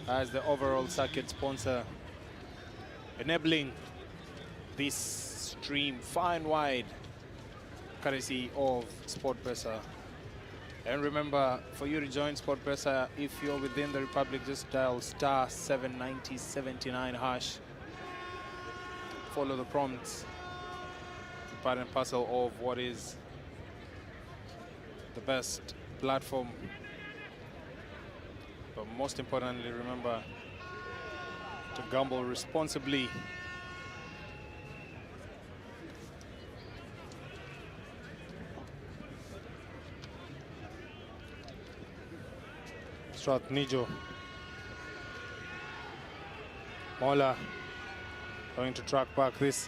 as the overall circuit sponsor, enabling this stream far and wide, courtesy of Sportpesa. And remember, for you to join Sportpesa, if you're within the Republic, just dial star 79079 hash. Follow the prompts. Part and parcel of what is the best platform. But most importantly, remember to gamble responsibly. Strathmore. Mola going to track back this.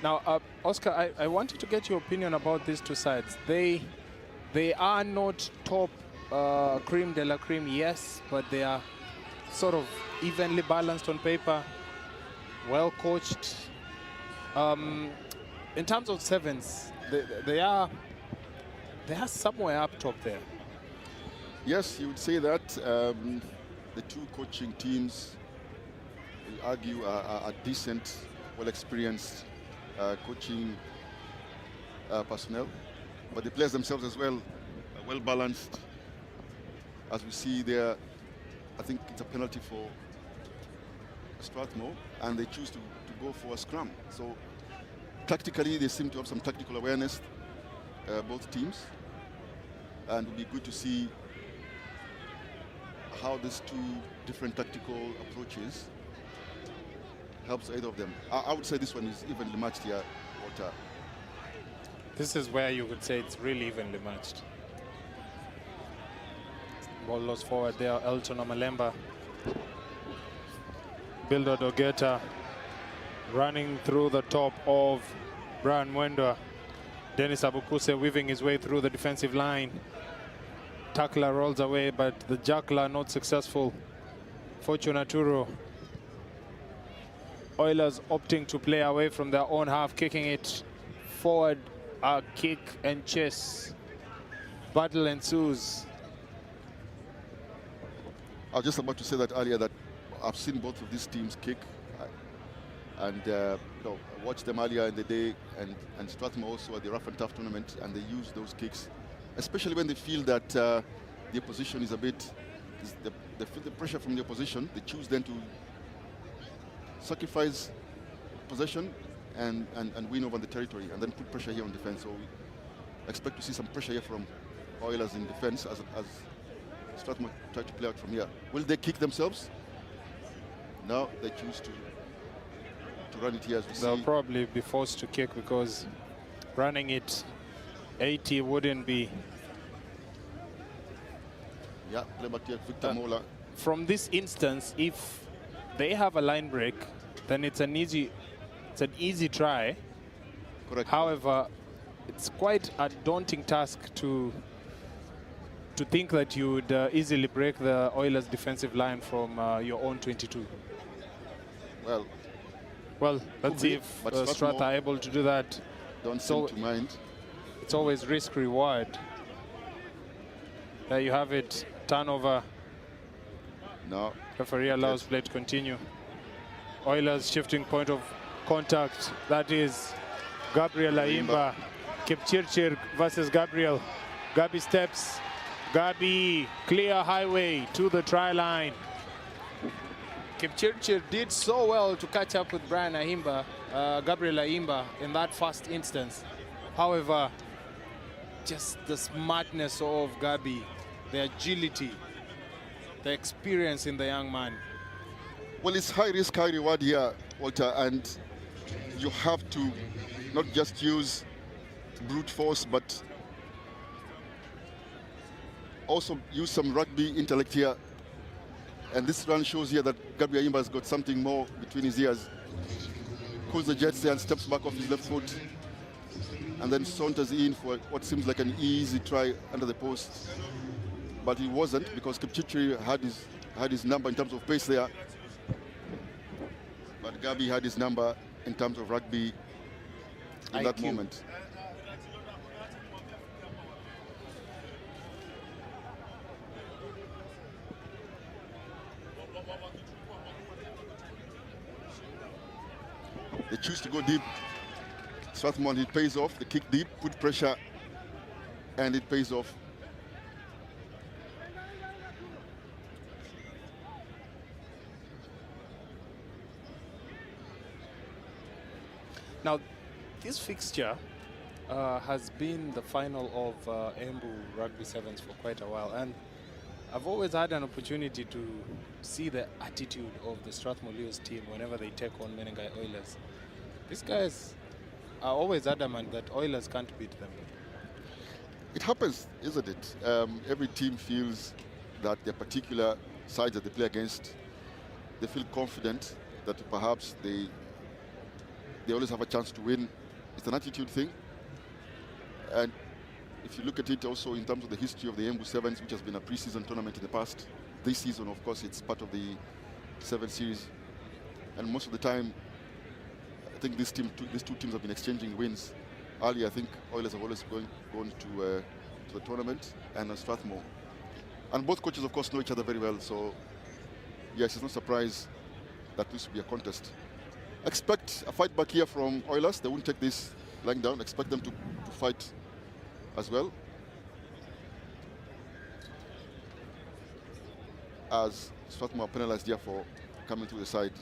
Now, Oscar, I wanted to get your opinion about these two sides. They are not top cream de la cream, yes, but they are sort of evenly balanced on paper, well coached. In terms of sevens, they are somewhere up top there. Yes, you would say that. The two coaching teams, I argue, are decent, well-experienced coaching personnel, but the players themselves as well are well-balanced. As we see there, I think it's a penalty for Strathmore, and they choose to go for a scrum. So tactically, they seem to have some tactical awareness, both teams, and it would be good to see how these two different tactical approaches helps either of them. I would say this one is evenly matched here, Walter. This is where you could say it's really evenly matched. Ball lost forward there, Elton Amalemba. Bildo Dogeta running through the top of Brian Mwendwa. Dennis Abukuse weaving his way through the defensive line. Tackler rolls away, but the juggler not successful. Fortunaturo. Oilers opting to play away from their own half, kicking it forward, kick and chase. Battle ensues. I was just about to say that earlier, that I've seen both of these teams kick, and you know, I watched them earlier in the day, and Strathmore also at the Rough and Tough tournament, and they use those kicks, especially when they feel that the opposition is a bit, they feel the pressure from the opposition. They choose then to sacrifice possession and win over the territory, and then put pressure here on defense. So we expect to see some pressure here from Oilers in defense as Strathmore try to play out from here. Will they kick themselves? No, they choose to run it here as we see. They'll probably be forced to kick, because running it 80 wouldn't be. Yeah, play back here, Victor Mola. From this instance, if they have a line break, then it's an easy try. Correct. However, it's quite a daunting task to think that you would easily break the Oilers' defensive line from your own 22. Well, let's see if Strath are able to do that. Don't seem to mind. It's always risk-reward. There you have it, turnover. No. Referee allows play to continue. Oilers shifting point of contact. That is Gabriel Aimba. Kipchirchir versus Gabriel. Gabi steps. Gabi, clear highway to the try line. Kipchirchir did so well to catch up with Brian Aimba, Gabriel Aimba, in that first instance. However, just the smartness of Gabi, the agility, the experience in the young man. Well, it's high risk, high reward here, Walter, and you have to not just use brute force, but also use some rugby intellect here. And this run shows here that Gabriel Aimba has got something more between his ears. Pulls the jets there and steps back off his left foot, and then saunters in for what seems like an easy try under the post. But he wasn't, because Kipchirchir had his number in terms of pace there. But Gabi had his number in terms of rugby in that moment. They choose to go deep. Strathmore, it pays off. They kick deep, put pressure, and it pays off. Now, this fixture has been the final of Embu Rugby Sevens for quite a while, and I've always had an opportunity to see the attitude of the Strathmore Leos team whenever they take on Menengai Oilers. These guys are always adamant that Oilers can't beat them. It happens, isn't it? Every team feels that their particular sides that they play against, they feel confident that perhaps they always have a chance to win. It's an attitude thing. And if you look at it also in terms of the history of the Embu Sevens, which has been a pre-season tournament in the past, this season, of course, it's part of the Seven Series. And most of the time, I think these two teams have been exchanging wins. Earlier, I think Oilers have always gone to the tournament, and Strathmore. And both coaches, of course, know each other very well. So, yes, it's no surprise that this will be a contest. Expect a fight back here from Oilers. They won't take this lying down. Expect them to fight as well. As Strathmore penalized here for coming to the side.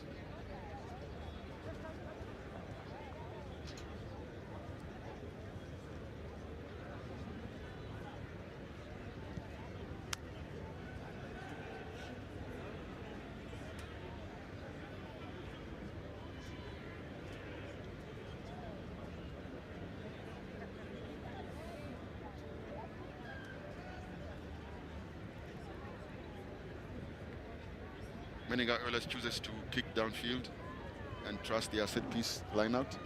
Menengai Oilers chooses to kick downfield and trust their set piece line out.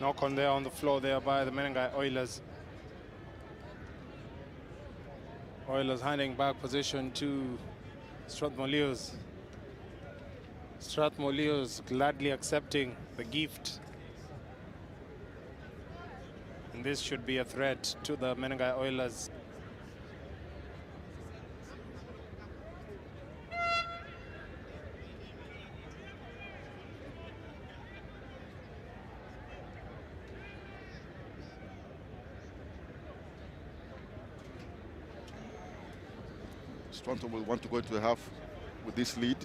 Knock on there on the floor there by the Menengai Oilers. Oilers handing back position to Strathmore Leos. Strathmore Leos gladly accepting the gift. And this should be a threat to the Menengai Oilers. Strathmore will want to go into the half with this lead.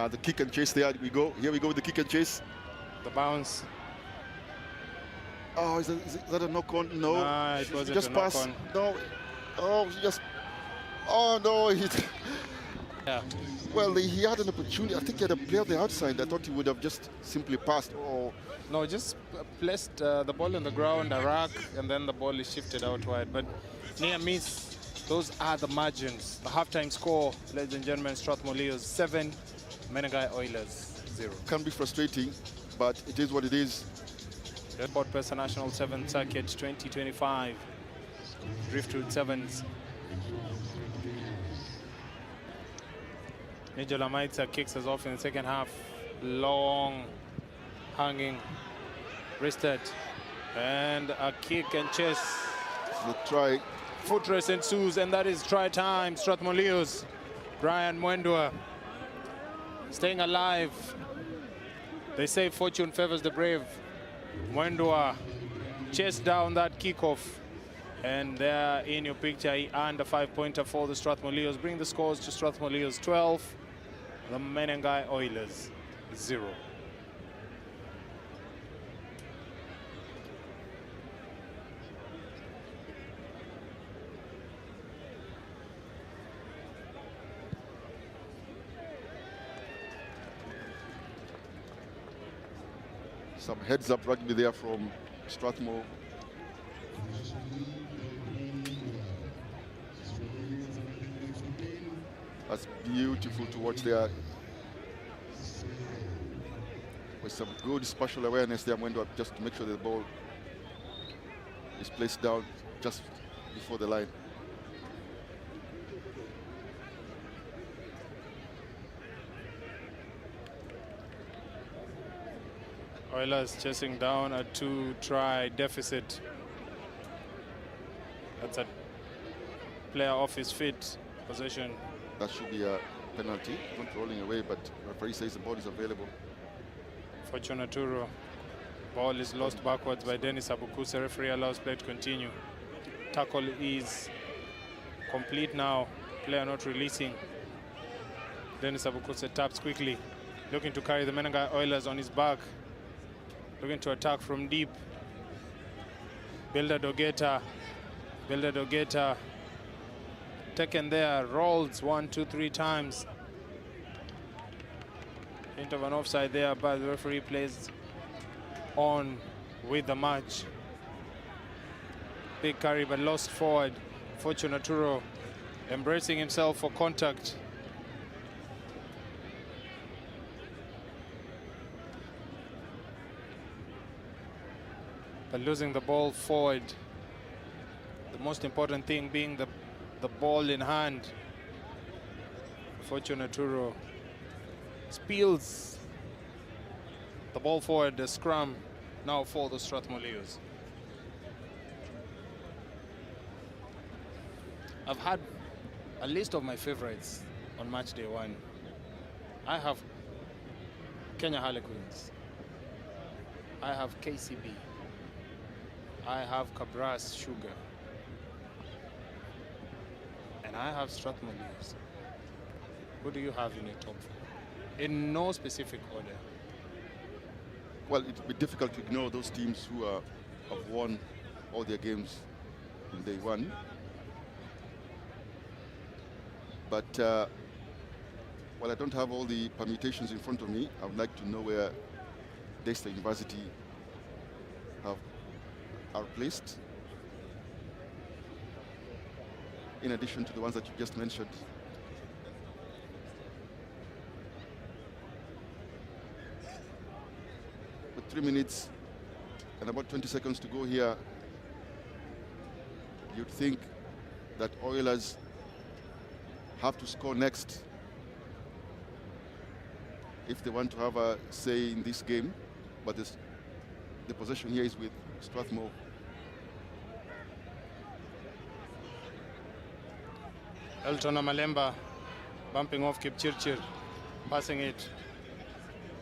The kick and chase there we go. Here we go with the kick and chase. The bounce. Oh, is that a knock on? No. Nah, it wasn't just a pass. knock on. No. Oh, just. Oh no. Yeah. Well, he had an opportunity. I think he had a player on the outside. I thought he would have just simply passed. Oh. No, just placed the ball on the ground, a rack, and then the ball is shifted out wide. But near miss, those are the margins. The halftime score, ladies and gentlemen, Strathmore Leos 7, Menengai Oilers 0. Can be frustrating, but it is what it is. The Sportpesa National 7th Circuit 2025, Driftwood Sevens. Nigel Amaitsa kicks us off in the second half. Long, hanging, wristed, and a kick and chase. The try. Foot race ensues, and that is try time. Strathmore Leos, Brian Mwendwa, staying alive. They say fortune favors the brave. Mwendwa chased down that kickoff, and there in your picture, he earned a 5-pointer for the Strathmore Leos. Bring the scores to Strathmore Leos 12, the Menengai Oilers 0. Some heads-up rugby there from Strathmore. That's beautiful to watch there. With some good spatial awareness there, Mwendo, just to make sure the ball is placed down just before the line. Oilers chasing down a 2-try deficit. That's a player off his feet possession. That should be a penalty. Not rolling away, but the referee says the ball is available. For Chonaturo. Ball is lost backwards by Dennis Abukuse. Referee allows play to continue. Tackle is complete now. Player not releasing. Dennis Abukuse taps quickly. Looking to carry the Menengai Oilers on his back. Looking to attack from deep. Builder Dogeta. Builder Dogeta. Taken there. Rolls 1, 2, 3 times. Hint of an offside there, but the referee plays on with the match. Big carry, but lost forward. For Chonaturo, embracing himself for contact. But losing the ball forward. The most important thing being the ball in hand. For Chonaturo. Spills the ball forward, the scrum now for the Strathmore Leos. I've had a list of my favorites on match day 1. I have Kenya Harlequins. I have KCB. I have Cabras Sugar. And I have Strathmore Leos. Who do you have in your top 4? In no specific order. Well, it would be difficult to ignore those teams who have won all their games in day 1. But while I don't have all the permutations in front of me, I would like to know where Daystar University are placed, in addition to the ones that you just mentioned. With 3 minutes and about 20 seconds to go here, you'd think that Oilers have to score next if they want to have a say in this game, but the possession here is with Strathmore. Elton Malemba bumping off Kipchirchir, passing it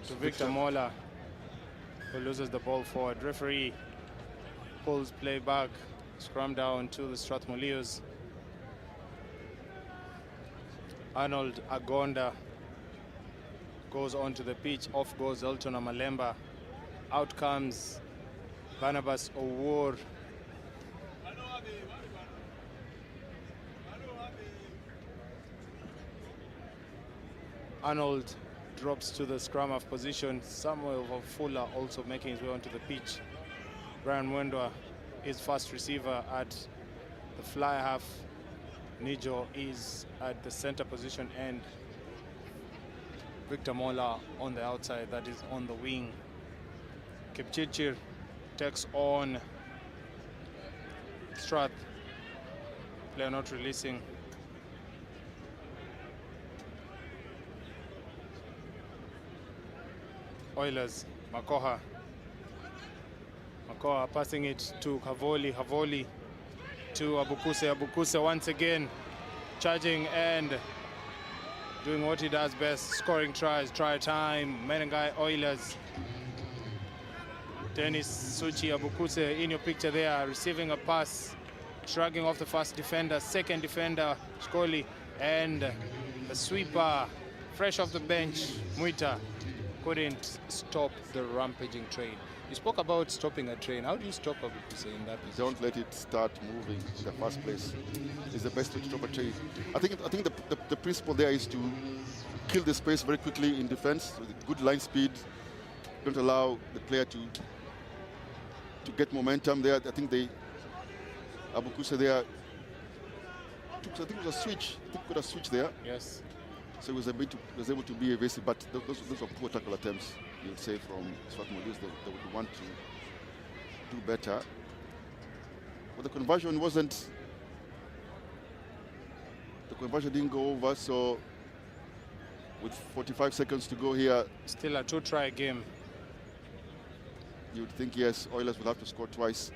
to Victor Mola, who loses the ball forward. Referee pulls play back, scrum down to the Strathmore Leos. Arnold Agonda goes onto the pitch. Off goes Elton Malemba. Out comes Barnabas Owur. Arnold drops to the scrum half position. Samuel Fuller also making his way onto the pitch. Brian Mwendwa is first receiver at the fly half. Nijo is at the center position, and Victor Mola on the outside, that is on the wing. Kipchirchir takes on Strath. Player not releasing. Oilers, Makoha. Makoha passing it to Havoli. Havoli to Abukuse. Abukuse once again charging and doing what he does best, scoring tries. Try time, Menengai Oilers. Dennis Suchi Abukuse in your picture there, receiving a pass, shrugging off the first defender, second defender, Skoli, and the sweeper, fresh off the bench, Muita, couldn't stop the rampaging train. You spoke about stopping a train. How do you stop Abukuse in that position? Don't let it start moving in the first place. It's the best way to stop a train. I think the principle there is to kill the space very quickly in defense with good line speed. Don't allow the player to to get momentum there. I think Abukusa there, I think it was a switch. I think he could have switched there. Yes. So he was able to be evasive, but those were poor tackle attempts, you would say, from Strathmore. They would want to do better. But the conversion didn't go over, so with 45 seconds to go here. Still a 2-try game. You would think, yes, Oilers will have to score twice.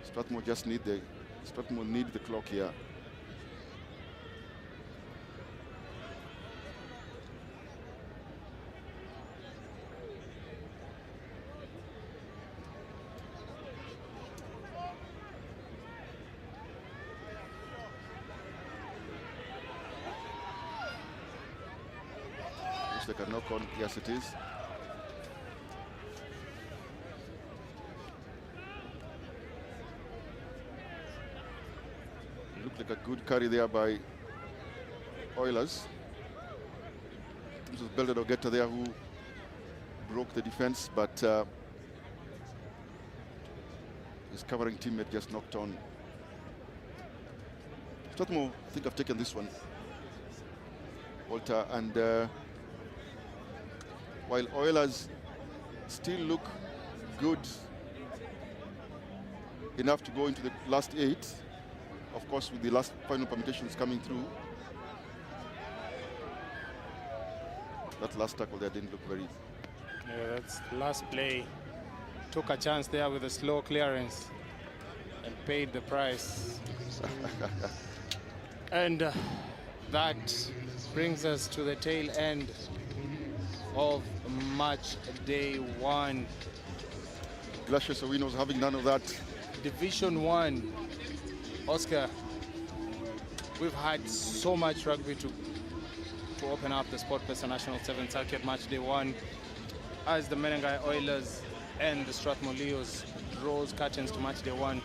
Strathmore need the clock here. Looks like a knock-on. Yes, it is. Looked like a good carry there by Oilers. This was Belder Ogeta there who broke the defense, but his covering teammate just knocked on. Strathmore, I think I've taken this one, Walter, and while Oilers still look good enough to go into the last 8, of course, with the last final permutations coming through. That last tackle there didn't look very... Yeah, that's the last play. Took a chance there with a slow clearance and paid the price. And that brings us to the tail end of match day 1. Glacius Owino's having none of that. Division 1. Oscar, we've had so much rugby to open up the Sportpesa National 7th Circuit match day 1 as the Menengai Oilers and the Strathmore Leos draws curtains to match day 1.